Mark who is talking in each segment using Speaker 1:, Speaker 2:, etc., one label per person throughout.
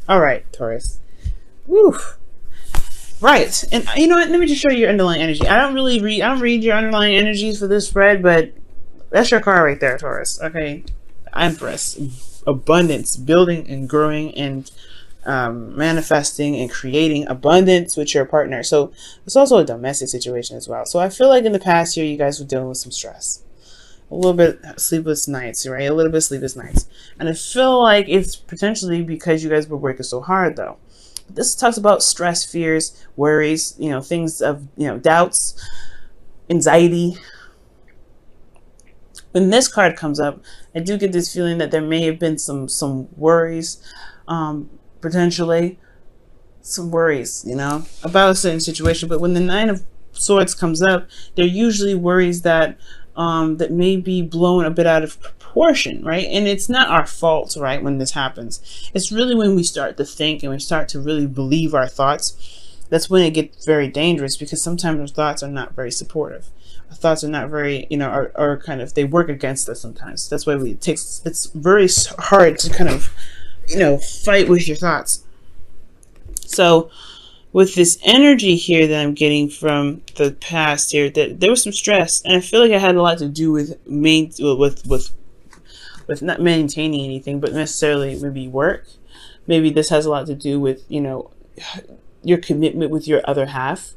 Speaker 1: All right, Taurus. Woo. Right, and you know what? Let me just show you your underlying energy. I don't read your underlying energies for this spread, but that's your card right there, Taurus. Okay, Empress, abundance, building and growing and manifesting and creating abundance with your partner. So it's also a domestic situation as well. So I feel like in the past year, you guys were dealing with some stress, a little bit sleepless nights, right? A little bit sleepless nights, and I feel like it's potentially because you guys were working so hard, though. This talks about stress, fears, worries, things of, doubts, anxiety. When this card comes up, I do get this feeling that there may have been some worries, potentially some worries, about a certain situation. But when the Nine of Swords comes up, they're usually worries that that may be blown a bit out of proportion, right? And it's not our fault, right, when this happens. It's really when we start to think and we start to really believe our thoughts. That's when it gets very dangerous, because sometimes our thoughts are not very supportive. Our thoughts are not very, are kind of, they work against us sometimes. That's why it's very hard to kind of, fight with your thoughts. So with this energy here that I'm getting from the past here, that there was some stress, and I feel like it had a lot to do with not maintaining anything, but necessarily maybe work. Maybe this has a lot to do with, your commitment with your other half.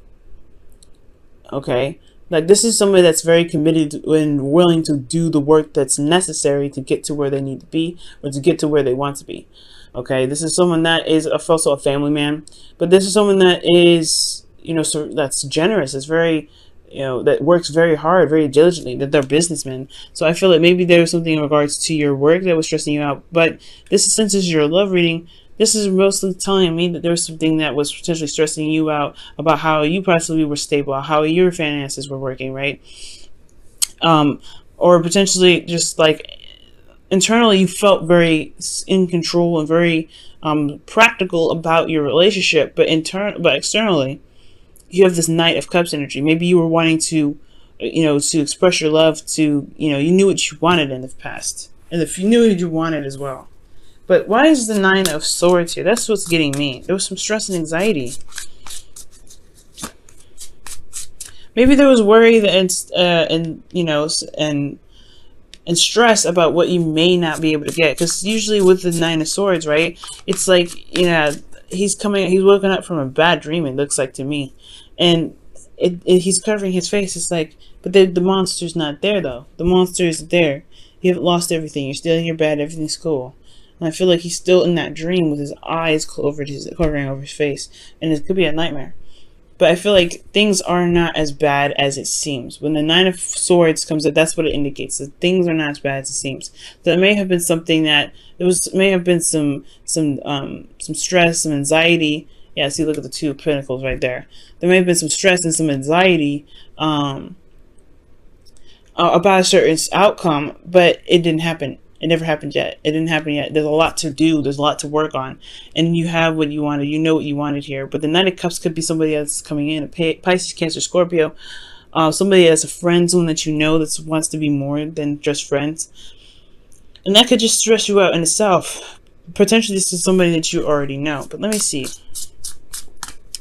Speaker 1: Okay, like this is somebody that's very committed and willing to do the work that's necessary to get to where they need to be, or to get to where they want to be. Okay, this is someone that is also a family man, but this is someone that is, so that's generous. It's very, that works very hard, very diligently, that they're businessmen. So I feel like maybe there's something in regards to your work that was stressing you out. But this is, since this is your love reading, this is mostly telling me that there was something that was potentially stressing you out about how you possibly were stable, how your finances were working, right? Or potentially just like internally you felt very in control and very practical about your relationship, but externally you have this Knight of Cups energy. Maybe you were wanting to, to express your love to, you knew what you wanted in the past, and if you knew what you wanted as well. But why is the Nine of Swords here? That's what's getting me. There was some stress and anxiety. Maybe there was worry and stress about what you may not be able to get. Because usually with the Nine of Swords, right, it's like, he's woken up from a bad dream, it looks like to me. And he's covering his face. It's like, but the monster's not there, though. The monster is there. You haven't lost everything. You're still in your bed. Everything's cool. And I feel like he's still in that dream with his eyes covering over his face. And it could be a nightmare. But I feel like things are not as bad as it seems. When the Nine of Swords comes up, that's what it indicates. That things are not as bad as it seems. So it may have been something that may have been some stress, some anxiety. Yeah, see, look at the Two of Pentacles right there. There may have been some stress and some anxiety about a certain outcome, but it didn't happen. It never happened yet. It didn't happen yet. There's a lot to do. There's a lot to work on. And you have what you wanted. You know what you wanted here. But the Knight of Cups could be somebody that's coming in. A Pisces, Cancer, Scorpio. Somebody that's a friend, someone that you know that wants to be more than just friends. And that could just stress you out in itself. Potentially this is somebody that you already know. But let me see.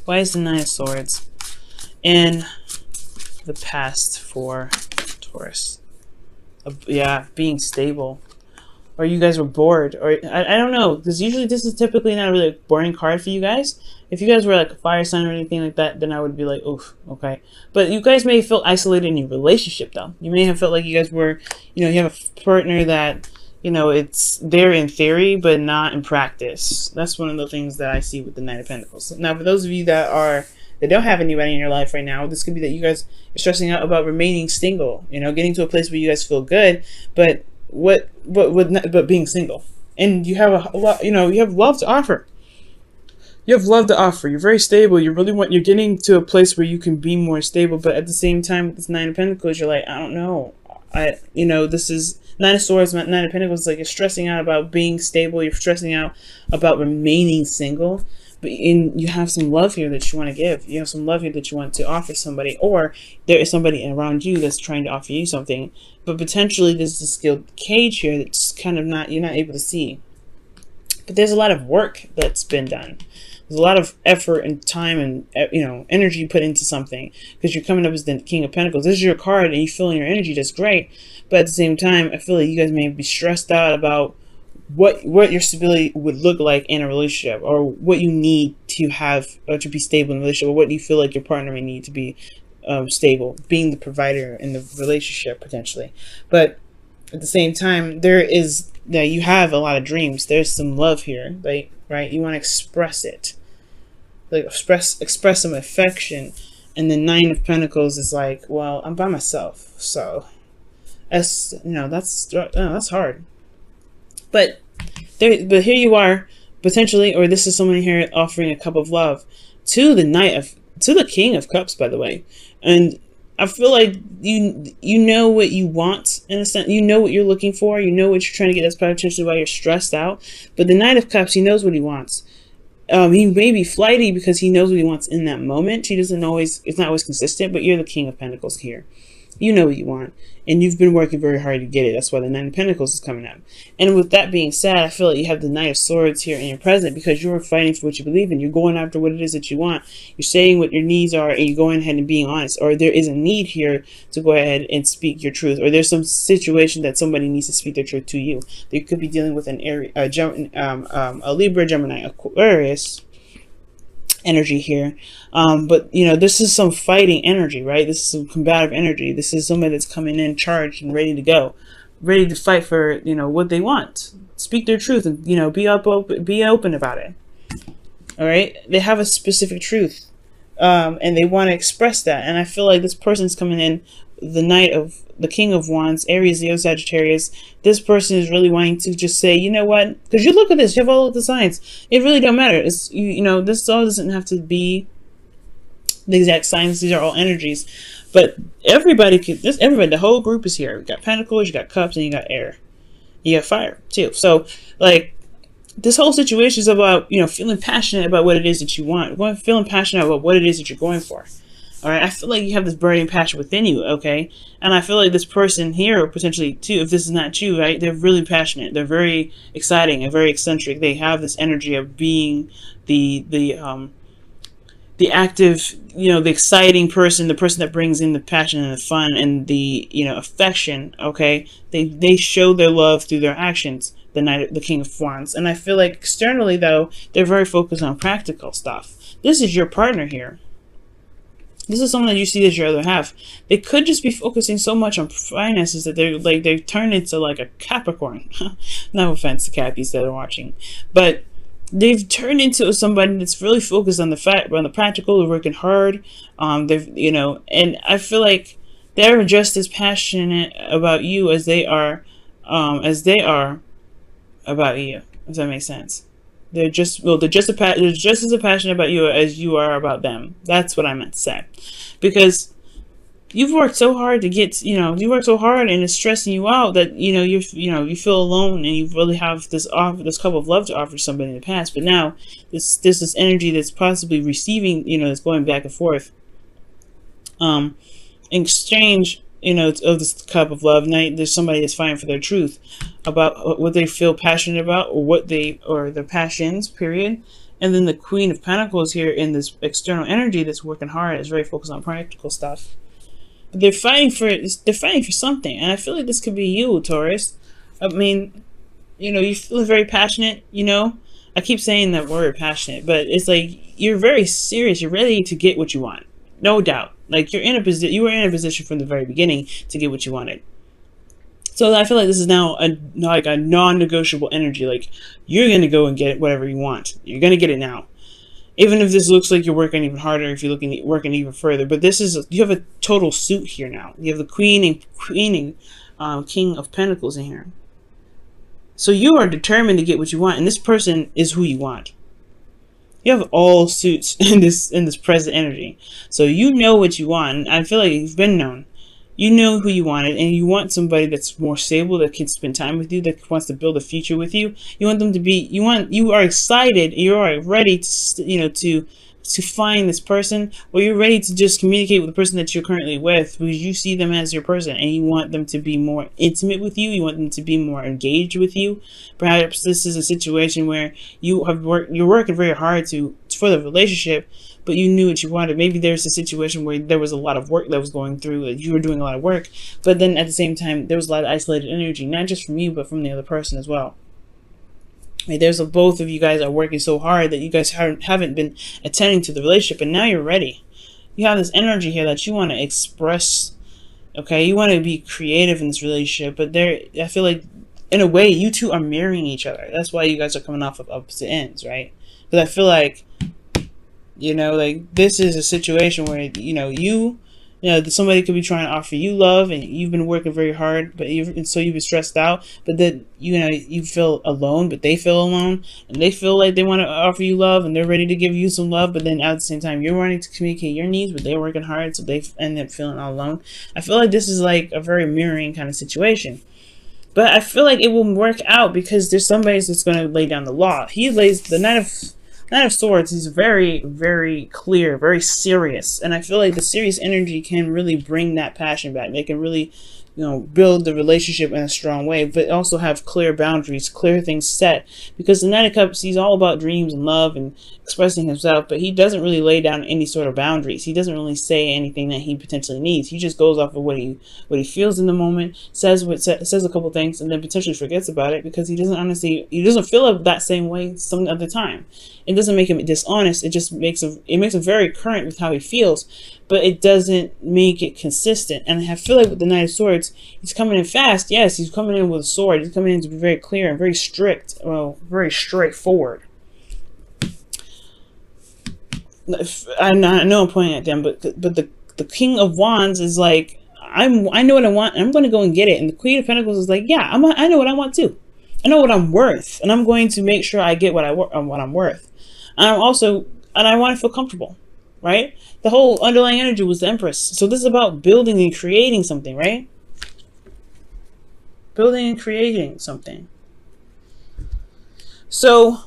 Speaker 1: Why is the Nine of Swords in the past for Taurus? Yeah, being stable. Or you guys were bored, or I don't know, because usually this is typically not a really boring card for you guys. If you guys were like a fire sign or anything like that, then I would be like, oof, okay. But you guys may feel isolated in your relationship, though. You may have felt like you guys were, you have a partner that, it's there in theory, but not in practice. That's one of the things that I see with the Knight of Pentacles. Now, for those of you that don't have anybody in your life right now, this could be that you guys are stressing out about remaining single, getting to a place where you guys feel good, but being single, and you have a lot, you have love to offer. You have love to offer. You're very stable. You're getting to a place where you can be more stable, but at the same time, with this Nine of Pentacles, you're like, I don't know. This is Nine of Swords, Nine of Pentacles. Like, you're stressing out about being stable. You're stressing out about remaining single. But you have some love here that you want to give. You have some love here that you want to offer somebody, or there is somebody around you that's trying to offer you something. But potentially there's a skilled cage here that's kind of you're not able to see. But there's a lot of work that's been done. There's a lot of effort and time and energy put into something, because you're coming up as the King of Pentacles. This is your card and you feel in your energy. That's great. But at the same time, I feel like you guys may be stressed out about what your stability would look like in a relationship, or what you need to have or to be stable in a relationship, or what you feel like your partner may need to be stable, being the provider in the relationship potentially. But at the same time, you have a lot of dreams. There's some love here, like, right? You want to express it, like express some affection. And the Nine of Pentacles is like, well, I'm by myself, so that's that's hard. But here you are, potentially, or this is someone here offering a cup of love to the King of Cups, by the way. And I feel like you know what you want, in a sense. You know what you're looking for. You know what you're trying to get. That's potentially why you're stressed out. But the Knight of Cups, he knows what he wants. He may be flighty because he knows what he wants in that moment. It's not always consistent, but you're the King of Pentacles here. You know what you want, and you've been working very hard to get it. That's why the Nine of Pentacles is coming up. And with that being said, I feel like you have the Knight of Swords here in your present, because you're fighting for what you believe in. You're going after what it is that you want. You're saying what your needs are, and you're going ahead and being honest. Or there is a need here to go ahead and speak your truth. Or there's some situation that somebody needs to speak their truth to you. They could be dealing with a Libra, Gemini, Aquarius energy here. But this is some fighting energy, right? This is some combative energy. This is somebody that's coming in charged and ready to go, ready to fight for what they want, speak their truth, and be open about it. All right, they have a specific truth, and they want to express that. And I feel like this person's coming in, the King of Wands, Aries, Leo, Sagittarius. This person is really wanting to just say, you know what? Because you look at this, you have all of the signs. It really don't matter. It's this all doesn't have to be the exact signs. These are all energies, but everybody, the whole group is here. You got Pentacles, you got Cups, and you got Air. You got Fire too. So like, this whole situation is about feeling passionate about what it is that you want. Feeling passionate about what it is that you're going for. All right, I feel like you have this burning passion within you, okay? And I feel like this person here, potentially too, if this is not you, right? They're really passionate. They're very exciting and very eccentric. They have this energy of being the active, the exciting person, the person that brings in the passion and the fun and the affection. Okay, they show their love through their actions. The King of Wands, and I feel like externally though, they're very focused on practical stuff. This is your partner here. This is someone that you see as your other half. They could just be focusing so much on finances that they turn into like a Capricorn. No offense to Cappies that are watching, but they've turned into somebody that's really focused on the practical. They're working hard. And I feel like they're just as passionate about you as they are about you. Does that make sense? They're just as passionate about you as you are about them. That's what I meant to say. Because you've worked so hard to get, you worked so hard and it's stressing you out that, you feel alone, and you really have this cup of love to offer somebody in the past. But now this energy that's possibly receiving, that's going back and forth. In exchange, of this cup of love. Now there's somebody that's fighting for their truth about what they feel passionate about, or their passions, period. And then the Queen of Pentacles here in this external energy that's working hard, is very focused on practical stuff. They're fighting for something, and I feel like this could be you, Taurus. I mean, you feel very passionate. I keep saying that word, passionate, but it's like you're very serious. You're ready to get what you want, no doubt. Like you were in a position from the very beginning to get what you wanted. So I feel like this is now a non-negotiable energy. Like you're gonna go and get whatever you want. You're gonna get it now, even if this looks like you're working even harder. If you're working even further, but you have a total suit here now. You have the King of Pentacles in here. So you are determined to get what you want, and this person is who you want. You have all suits in this present energy. So you know what you want. And I feel like you've been known. You know who you wanted, and you want somebody that's more stable, that can spend time with you, that wants to build a future with you. You want them to be, you are excited, you are ready to to find this person, or you're ready to just communicate with the person that you're currently with because you see them as your person and you want them to be more intimate with you. You want them to be more engaged with you. Perhaps this is a situation where you're working very hard for the relationship, but you knew what you wanted. Maybe there's a situation where there was a lot of work that was going through, you were doing a lot of work, but then at the same time, there was a lot of isolated energy, not just from you, but from the other person as well. Right, both of you guys are working so hard that you guys haven't been attending to the relationship, and now you're ready. You have this energy here that you want to express. Okay, you want to be creative in this relationship, but I feel like, in a way, you two are mirroring each other. That's why you guys are coming off of opposite ends, right? Because I feel like, like this is a situation where, somebody could be trying to offer you love and you've been working very hard, so you've been stressed out, but then, you feel alone, but they feel alone and they feel like they want to offer you love and they're ready to give you some love. But then at the same time, you're wanting to communicate your needs, but they're working hard. So they end up feeling all alone. I feel like this is like a very mirroring kind of situation, but I feel like it will work out because there's somebody that's going to lay down the law. He lays the Knight of Swords. He's very, very clear, very serious. And I feel like the serious energy can really bring that passion back. They can really, build the relationship in a strong way, but also have clear boundaries, clear things set. Because the Knight of Cups, he's all about dreams and love and expressing himself, but he doesn't really lay down any sort of boundaries. He doesn't really say anything that he potentially needs. He just goes off of what he feels in the moment, says a couple things, and then potentially forgets about it because he doesn't feel it that same way some other time. It doesn't make him dishonest. It just makes him very current with how he feels, but it doesn't make it consistent. And I feel like with the Knight of Swords, he's coming in fast. Yes, he's coming in with a sword. He's coming in to be very clear and very strict. Well, very straightforward. I know I'm pointing at them, but the King of Wands is like, I know what I want, and I'm going to go and get it. And the Queen of Pentacles is like, yeah, I know what I want too. I know what I'm worth, and I'm going to make sure I get what I'm worth. And I want to feel comfortable, right? The whole underlying energy was the Empress. So this is about building and creating something, right? Building and creating something. So,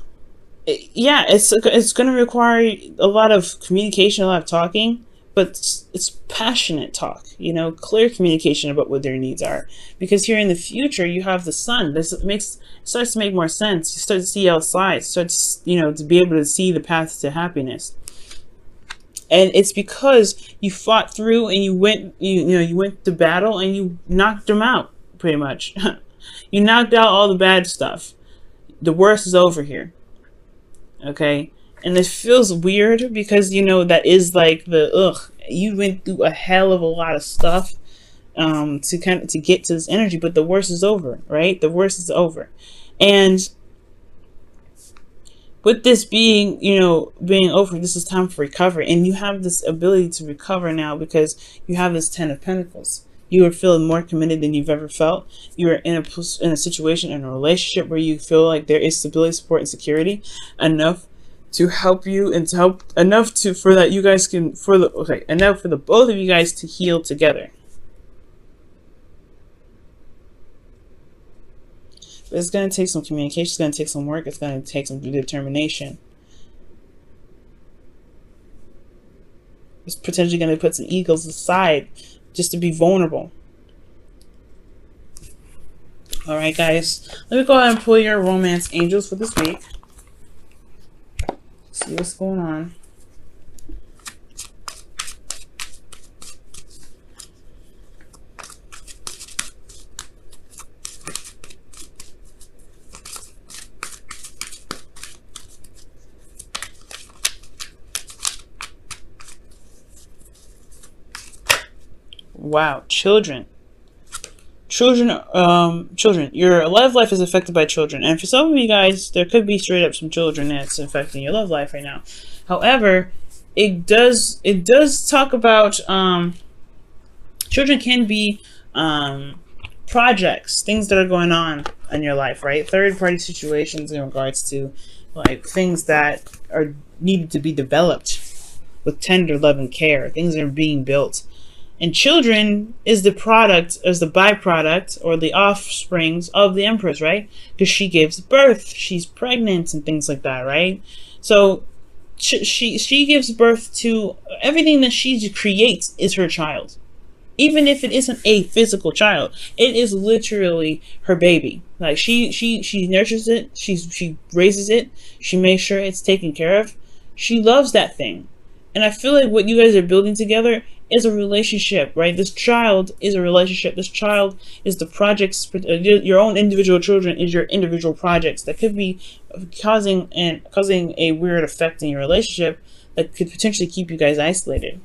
Speaker 1: yeah, it's going to require a lot of communication, a lot of talking, but it's passionate talk, clear communication about what their needs are. Because here in the future, you have the Sun. Starts to make more sense. You start to see outside, starts, to be able to see the path to happiness. And it's because you fought through and you went to battle and you knocked them out, pretty much. You knocked out all the bad stuff. The worst is over here. Okay? And it feels weird because, that is like you went through a hell of a lot of stuff to get to this energy, but the worst is over, right? The worst is over. And with this being over, this is time for recovery. And you have this ability to recover now because you have this 10 of Pentacles. You are feeling more committed than you've ever felt. You are in a situation, in a relationship where you feel like there is stability, support, and security enough to help you and to help enough for the both of you guys to heal together. But it's going to take some communication. It's going to take some work. It's going to take some determination. It's potentially going to put some egos aside just to be vulnerable. All right, guys. Let me go ahead and pull your romance angels for this week. See what's going on. Wow, children, your love life is affected by children, and for some of you guys, there could be straight up some children that's affecting your love life right now. However, it does talk about children can be projects, things that are going on in your life, right? Third party situations in regards to like things that are needed to be developed with tender love and care, things that are being built. And children is the byproduct or the offsprings of the Empress, right? Because she gives birth, she's pregnant and things like that, right? So She gives birth to everything that she creates is her child. Even if it isn't a physical child, it is literally her baby. Like she nurtures it, she raises it, she makes sure it's taken care of. She loves that thing. And I feel like what you guys are building together is a relationship, right? This child is a relationship. This child is the projects. Your own individual children is your individual projects that could be causing a weird effect in your relationship that could potentially keep you guys isolated.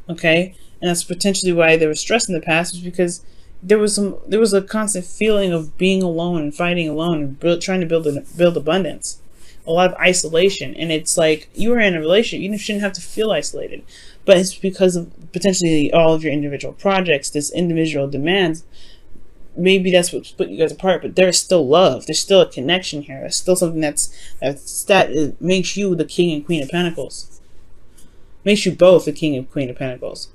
Speaker 1: Okay, and that's potentially why there was stress in the past, was because there was a constant feeling of being alone and fighting alone and trying to build abundance, a lot of isolation. And it's like, you were in a relationship, you shouldn't have to feel isolated, but it's because of potentially all of your individual projects, this individual demands. Maybe that's what split you guys apart, but there's still love, there's still a connection here, there's still something that makes you the king and queen of pentacles, makes you both the king and queen of pentacles.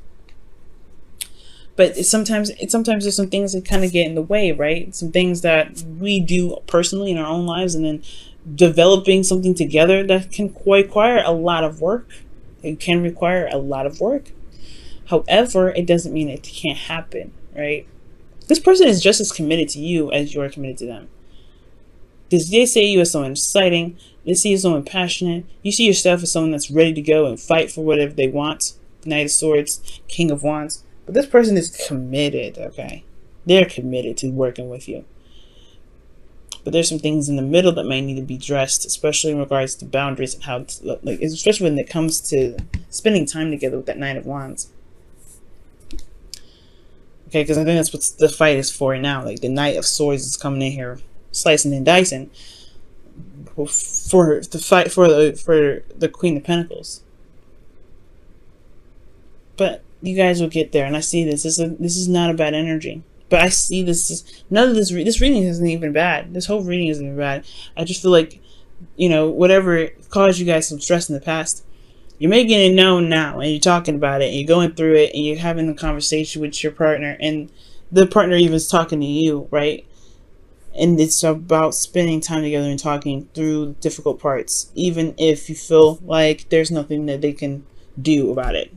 Speaker 1: But sometimes there's some things that kind of get in the way, right? Some things that we do personally in our own lives, and then developing something together that can require a lot of work. It can require a lot of work. However, it doesn't mean it can't happen, right? This person is just as committed to you as you're committed to them. Because they see you as someone exciting, they see you as someone passionate, you see yourself as someone that's ready to go and fight for whatever they want. Knight of Swords, King of Wands. But this person is committed, okay? They're committed to working with you. But there's some things in the middle that may need to be addressed, especially in regards to boundaries and how to, like, especially when it comes to spending time together with that Knight of Wands. Okay, because I think that's what the fight is for now. Like, the Knight of Swords is coming in here, slicing and dicing for the fight for the Queen of Pentacles. But you guys will get there, and I see this. This is not a bad energy. But I see this. None of this. This reading isn't even bad. This whole reading isn't even bad. I just feel like, you know, whatever caused you guys some stress in the past, you're making it known now, and you're talking about it, and you're going through it, and you're having a conversation with your partner, and the partner even is talking to you, right? And it's about spending time together and talking through difficult parts, even if you feel like there's nothing that they can do about it.